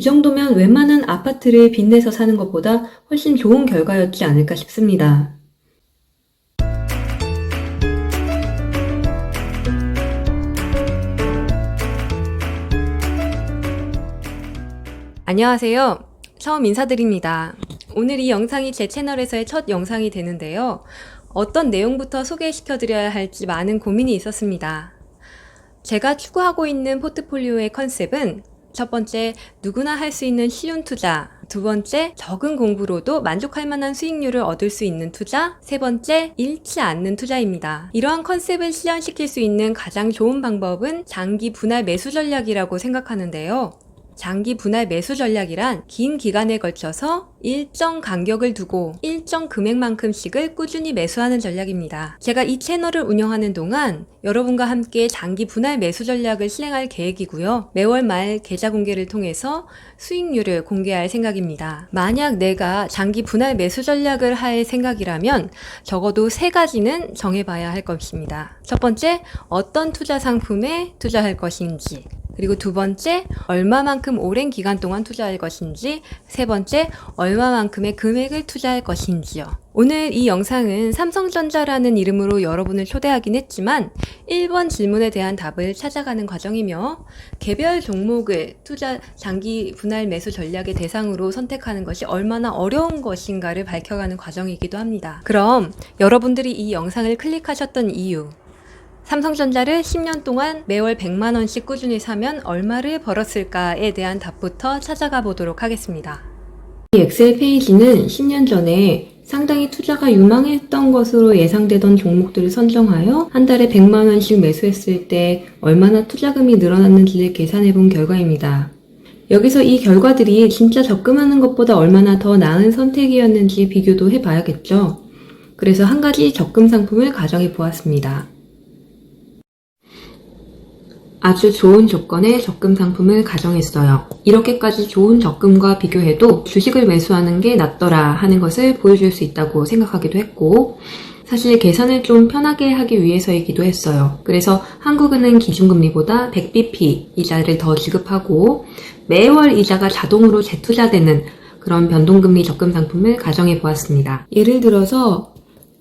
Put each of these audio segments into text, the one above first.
정도면 웬만한 아파트를 빚내서 사는 것보다 훨씬 좋은 결과였지 않을까 싶습니다. 안녕하세요. 처음 인사드립니다. 오늘 이 영상이 제 채널에서의 첫 영상이 되는데요. 어떤 내용부터 소개시켜드려야 할지 많은 고민이 있었습니다. 제가 추구하고 있는 포트폴리오의 컨셉은 첫 번째, 누구나 할 수 있는 쉬운 투자. 두 번째, 적은 공부로도 만족할 만한 수익률을 얻을 수 있는 투자. 세 번째, 잃지 않는 투자입니다. 이러한 컨셉을 실현시킬 수 있는 가장 좋은 방법은 장기 분할 매수 전략이라고 생각하는데요. 장기 분할 매수 전략이란 긴 기간에 걸쳐서 일정 간격을 두고 일정 금액만큼씩을 꾸준히 매수하는 전략입니다. 제가 이 채널을 운영하는 동안 여러분과 함께 장기 분할 매수 전략을 실행할 계획이고요. 매월 말 계좌 공개를 통해서 수익률을 공개할 생각입니다. 만약 내가 장기 분할 매수 전략을 할 생각이라면 적어도 3가지는 정해봐야 할 것입니다. 첫 번째, 어떤 투자 상품에 투자할 것인지. 그리고 두 번째, 얼마만큼 오랜 기간 동안 투자할 것인지. 세 번째, 얼마만큼의 금액을 투자할 것인지요. 오늘 이 영상은 삼성전자라는 이름으로 여러분을 초대하긴 했지만 1번 질문에 대한 답을 찾아가는 과정이며 개별 종목을 장기 분할 매수 전략의 대상으로 선택하는 것이 얼마나 어려운 것인가를 밝혀가는 과정이기도 합니다. 그럼 여러분들이 이 영상을 클릭하셨던 이유, 삼성전자를 10년 동안 매월 100만원씩 꾸준히 사면 얼마를 벌었을까에 대한 답부터 찾아가 보도록 하겠습니다. 이 엑셀 페이지는 10년 전에 상당히 투자가 유망했던 것으로 예상되던 종목들을 선정하여 한 달에 100만원씩 매수했을 때 얼마나 투자금이 늘어났는지를 계산해 본 결과입니다. 여기서 이 결과들이 진짜 적금하는 것보다 얼마나 더 나은 선택이었는지 비교도 해봐야겠죠. 그래서 한 가지 적금 상품을 가정해 보았습니다. 아주 좋은 조건의 적금 상품을 가정했어요. 이렇게까지 좋은 적금과 비교해도 주식을 매수하는 게 낫더라 하는 것을 보여줄 수 있다고 생각하기도 했고, 사실 계산을 좀 편하게 하기 위해서이기도 했어요. 그래서 한국은행 기준금리보다 100bp 이자를 더 지급하고 매월 이자가 자동으로 재투자되는 그런 변동금리 적금 상품을 가정해 보았습니다. 예를 들어서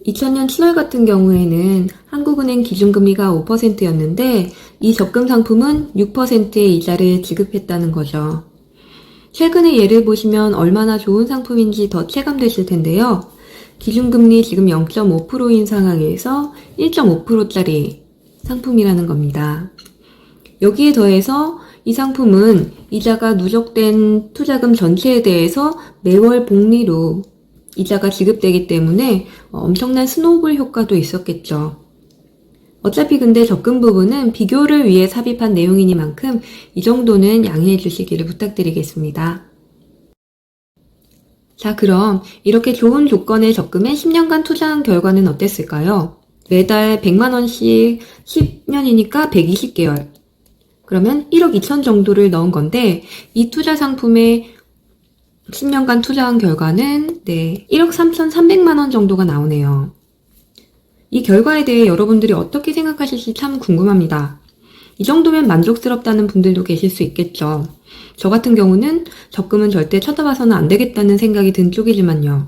2000년 7월 같은 경우에는 한국은행 기준금리가 5%였는데 이 적금 상품은 6%의 이자를 지급했다는 거죠. 최근의 예를 보시면 얼마나 좋은 상품인지 더 체감되실 텐데요. 기준금리 지금 0.5%인 상황에서 1.5%짜리 상품이라는 겁니다. 여기에 더해서 이 상품은 이자가 누적된 투자금 전체에 대해서 매월 복리로 이자가 지급되기 때문에 엄청난 스노우볼 효과도 있었겠죠. 어차피 근데 적금 부분은 비교를 위해 삽입한 내용이니만큼 이 정도는 양해해 주시기를 부탁드리겠습니다. 자, 그럼 이렇게 좋은 조건의 적금에 10년간 투자한 결과는 어땠을까요? 매달 100만원씩 10년이니까 120개월. 그러면 1억 2천 정도를 넣은 건데 이 투자 상품에 10년간 투자한 결과는 1억 3,300만원 정도가 나오네요. 이 결과에 대해 여러분들이 어떻게 생각하실지 참 궁금합니다. 이 정도면 만족스럽다는 분들도 계실 수 있겠죠. 저 같은 경우는 적금은 절대 쳐다봐서는 안 되겠다는 생각이 든 쪽이지만요.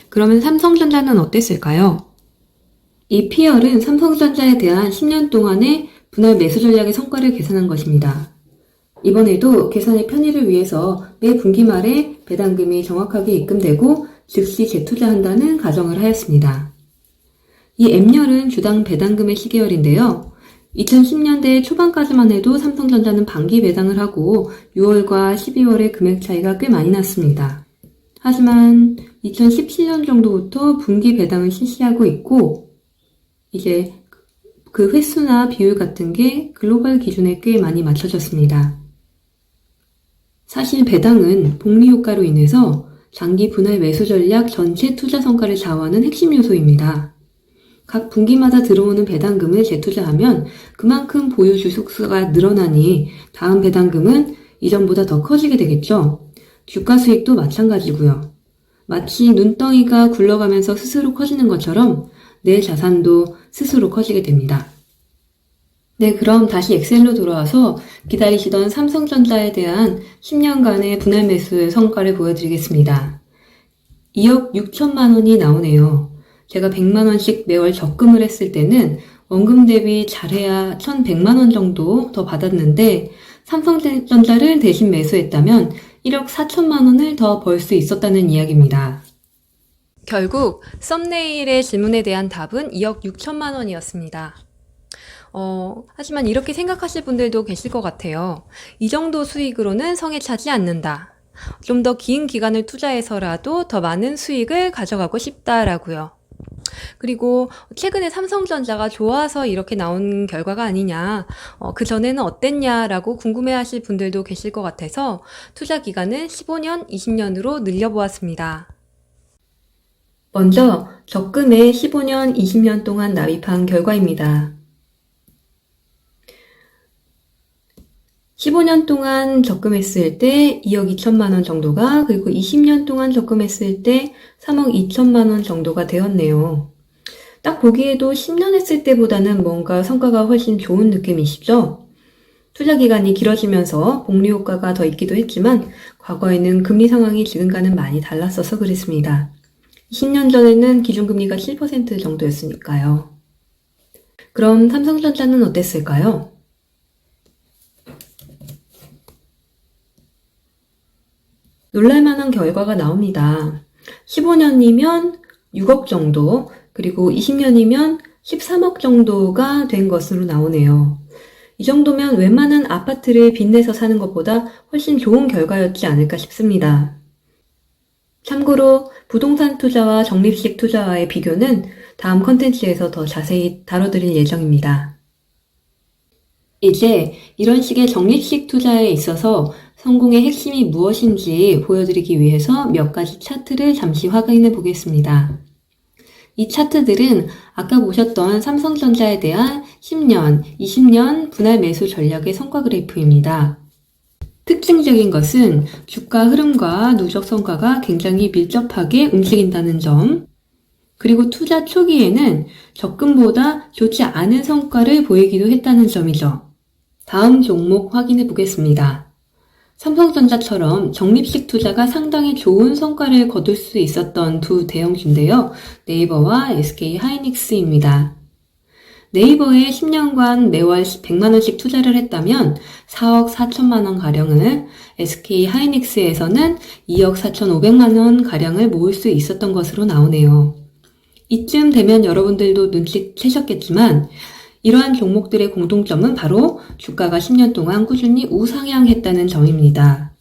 그러면 삼성전자는 어땠을까요? 이 PR은 삼성전자에 대한 10년 동안의 분할 매수 전략의 성과를 계산한 것입니다. 이번에도 계산의 편의를 위해서 매 분기 말에 배당금이 정확하게 입금되고 즉시 재투자한다는 가정을 하였습니다. 이 M열은 주당 배당금의 시계열인데요. 2010년대 초반까지만 해도 삼성전자는 반기 배당을 하고 6월과 12월의 금액 차이가 꽤 많이 났습니다. 하지만 2017년 정도부터 분기 배당을 실시하고 있고 이제 그 횟수나 비율 같은 게 글로벌 기준에 꽤 많이 맞춰졌습니다. 사실 배당은 복리 효과로 인해서 장기 분할 매수 전략 전체 투자 성과를 좌우하는 핵심 요소입니다. 각 분기마다 들어오는 배당금을 재투자하면 그만큼 보유 주식수가 늘어나니 다음 배당금은 이전보다 더 커지게 되겠죠. 주가 수익도 마찬가지고요. 마치 눈덩이가 굴러가면서 스스로 커지는 것처럼 내 자산도 스스로 커지게 됩니다. 네, 그럼 다시 엑셀로 돌아와서 기다리시던 삼성전자에 대한 10년간의 분할 매수의 성과를 보여드리겠습니다. 2억 6천만 원이 나오네요. 제가 100만 원씩 매월 적금을 했을 때는 원금 대비 잘해야 1,100만 원 정도 더 받았는데 삼성전자를 대신 매수했다면 1억 4천만 원을 더 벌 수 있었다는 이야기입니다. 결국 썸네일의 질문에 대한 답은 2억 6천만 원이었습니다. 하지만 이렇게 생각하실 분들도 계실 것 같아요. 이 정도 수익으로는 성에 차지 않는다. 좀 더 긴 기간을 투자해서라도 더 많은 수익을 가져가고 싶다라고요. 그리고 최근에 삼성전자가 좋아서 이렇게 나온 결과가 아니냐, 그전에는 어땠냐라고 궁금해하실 분들도 계실 것 같아서 투자 기간을 15년, 20년으로 늘려보았습니다. 먼저 적금에 15년, 20년 동안 납입한 결과입니다. 15년 동안 적금했을 때 2억 2천만 원 정도가, 그리고 20년 동안 적금했을 때 3억 2천만 원 정도가 되었네요. 딱 보기에도 10년 했을 때보다는 뭔가 성과가 훨씬 좋은 느낌이시죠? 투자 기간이 길어지면서 복리 효과가 더 있기도 했지만 과거에는 금리 상황이 지금과는 많이 달랐어서 그랬습니다. 10년 전에는 기준금리가 7% 정도였으니까요. 그럼 삼성전자는 어땠을까요? 놀랄만한 결과가 나옵니다. 15년이면 6억 정도, 그리고 20년이면 13억 정도가 된 것으로 나오네요. 이 정도면 웬만한 아파트를 빚내서 사는 것보다 훨씬 좋은 결과였지 않을까 싶습니다. 참고로 부동산 투자와 적립식 투자와의 비교는 다음 컨텐츠에서 더 자세히 다뤄드릴 예정입니다. 이제 이런 식의 적립식 투자에 있어서 성공의 핵심이 무엇인지 보여드리기 위해서 몇 가지 차트를 잠시 확인해 보겠습니다. 이 차트들은 아까 보셨던 삼성전자에 대한 10년, 20년 분할 매수 전략의 성과 그래프입니다. 특징적인 것은 주가 흐름과 누적 성과가 굉장히 밀접하게 움직인다는 점, 그리고 투자 초기에는 적금보다 좋지 않은 성과를 보이기도 했다는 점이죠. 다음 종목 확인해 보겠습니다. 삼성전자처럼 적립식 투자가 상당히 좋은 성과를 거둘 수 있었던 두 대형주인데요. 네이버와 SK 하이닉스입니다. 네이버에 10년간 매월 100만 원씩 투자를 했다면 4억 4천만 원 가량을, SK 하이닉스에서는 2억 4,500만 원 가량을 모을 수 있었던 것으로 나오네요. 이쯤 되면 여러분들도 눈치채셨겠지만 이러한 종목들의 공통점은 바로 주가가 10년 동안 꾸준히 우상향했다는 점입니다.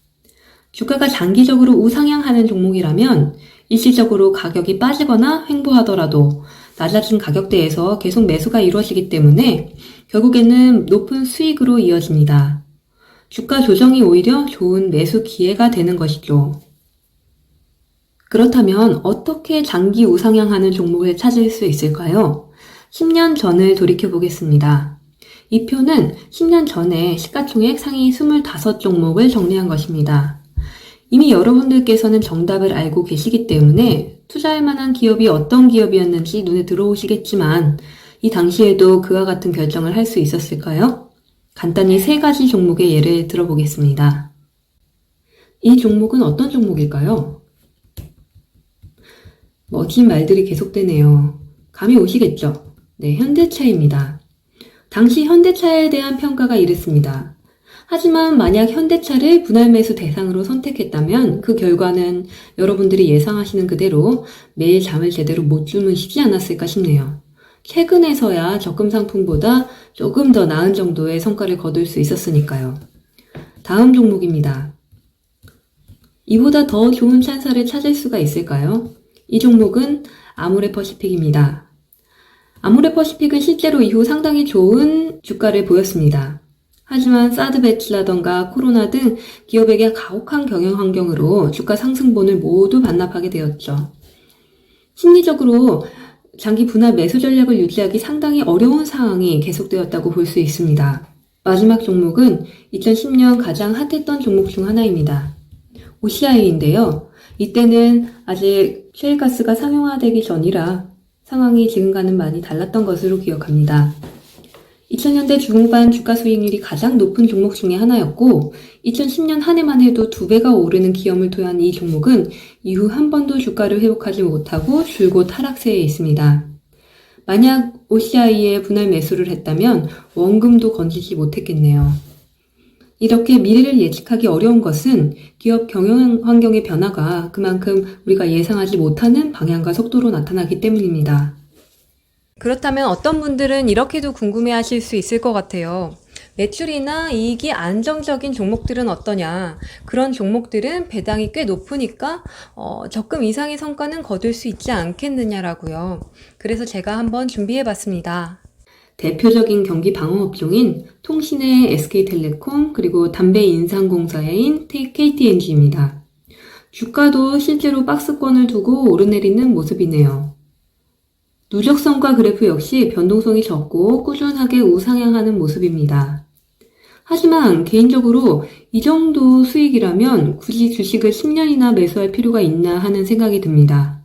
주가가 장기적으로 우상향하는 종목이라면 일시적으로 가격이 빠지거나 횡보하더라도 낮아진 가격대에서 계속 매수가 이루어지기 때문에 결국에는 높은 수익으로 이어집니다. 주가 조정이 오히려 좋은 매수 기회가 되는 것이죠. 그렇다면 어떻게 장기 우상향하는 종목을 찾을 수 있을까요? 10년 전을 돌이켜 보겠습니다. 이 표는 10년 전에 시가총액 상위 25종목을 정리한 것입니다. 이미 여러분들께서는 정답을 알고 계시기 때문에 투자할 만한 기업이 어떤 기업이었는지 눈에 들어오시겠지만 이 당시에도 그와 같은 결정을 할 수 있었을까요? 간단히 3가지 종목의 예를 들어보겠습니다. 이 종목은 어떤 종목일까요? 멋진 말들이 계속되네요. 감이 오시겠죠? 네, 현대차입니다. 당시 현대차에 대한 평가가 이랬습니다. 하지만 만약 현대차를 분할 매수 대상으로 선택했다면 그 결과는 여러분들이 예상하시는 그대로 매일 잠을 제대로 못 주무시지 않았을까 싶네요. 최근에서야 적금 상품보다 조금 더 나은 정도의 성과를 거둘 수 있었으니까요. 다음 종목입니다. 이보다 더 좋은 찬사를 찾을 수가 있을까요? 이 종목은 아모레퍼시픽입니다. 아모레퍼시픽은 실제로 이후 상당히 좋은 주가를 보였습니다. 하지만 사드 배치라던가 코로나 등 기업에게 가혹한 경영 환경으로 주가 상승분을 모두 반납하게 되었죠. 심리적으로 장기 분할 매수 전략을 유지하기 상당히 어려운 상황이 계속되었다고 볼 수 있습니다. 마지막 종목은 2010년 가장 핫했던 종목 중 하나입니다. OCI인데요. 이때는 아직 셰일가스가 상용화되기 전이라 상황이 지금과는 많이 달랐던 것으로 기억합니다. 2000년대 중후반 주가 수익률이 가장 높은 종목 중에 하나였고 2010년 한 해만 해도 2배가 오르는 기염을 토한 이 종목은 이후 한 번도 주가를 회복하지 못하고 줄곧 하락세에 있습니다. 만약 OCI에 분할 매수를 했다면 원금도 건지지 못했겠네요. 이렇게 미래를 예측하기 어려운 것은 기업 경영 환경의 변화가 그만큼 우리가 예상하지 못하는 방향과 속도로 나타나기 때문입니다. 그렇다면 어떤 분들은 이렇게도 궁금해하실 수 있을 것 같아요. 매출이나 이익이 안정적인 종목들은 어떠냐? 그런 종목들은 배당이 꽤 높으니까 적금 이상의 성과는 거둘 수 있지 않겠느냐라고요. 그래서 제가 한번 준비해봤습니다. 대표적인 경기 방어업종인 통신의 SK텔레콤 그리고 담배 인상공사인 KTNG입니다. 주가도 실제로 박스권을 두고 오르내리는 모습이네요. 누적성과 그래프 역시 변동성이 적고 꾸준하게 우상향하는 모습입니다. 하지만 개인적으로 이 정도 수익이라면 굳이 주식을 10년이나 매수할 필요가 있나 하는 생각이 듭니다.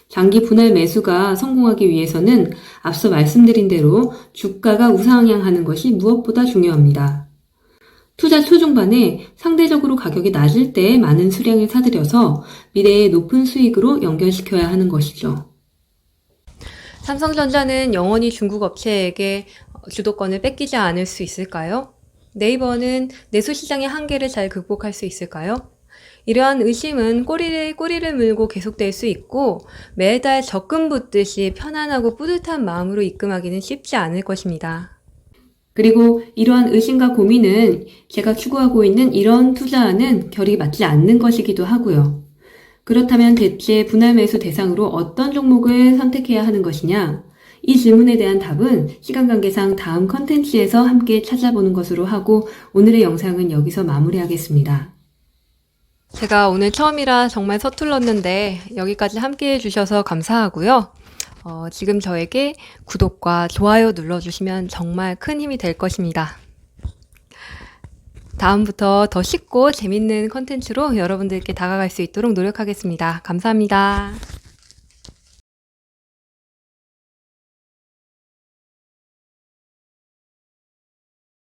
장기 분할 매수가 성공하기 위해서는 앞서 말씀드린 대로 주가가 우상향하는 것이 무엇보다 중요합니다. 투자 초중반에 상대적으로 가격이 낮을 때 많은 수량을 사들여서 미래의 높은 수익으로 연결시켜야 하는 것이죠. 삼성전자는 영원히 중국 업체에게 주도권을 뺏기지 않을 수 있을까요? 네이버는 내수 시장의 한계를 잘 극복할 수 있을까요? 이러한 의심은 꼬리를 물고 계속될 수 있고 매달 적금 붓듯이 편안하고 뿌듯한 마음으로 입금하기는 쉽지 않을 것입니다. 그리고 이러한 의심과 고민은 제가 추구하고 있는 이런 투자와는 결이 맞지 않는 것이기도 하고요. 그렇다면 대체 분할 매수 대상으로 어떤 종목을 선택해야 하는 것이냐? 이 질문에 대한 답은 시간 관계상 다음 컨텐츠에서 함께 찾아보는 것으로 하고 오늘의 영상은 여기서 마무리하겠습니다. 제가 오늘 처음이라 정말 서툴렀는데 여기까지 함께 해주셔서 감사하고요. 지금 저에게 구독과 좋아요 눌러주시면 정말 큰 힘이 될 것입니다. 다음부터 더 쉽고 재밌는 컨텐츠로 여러분들께 다가갈 수 있도록 노력하겠습니다. 감사합니다.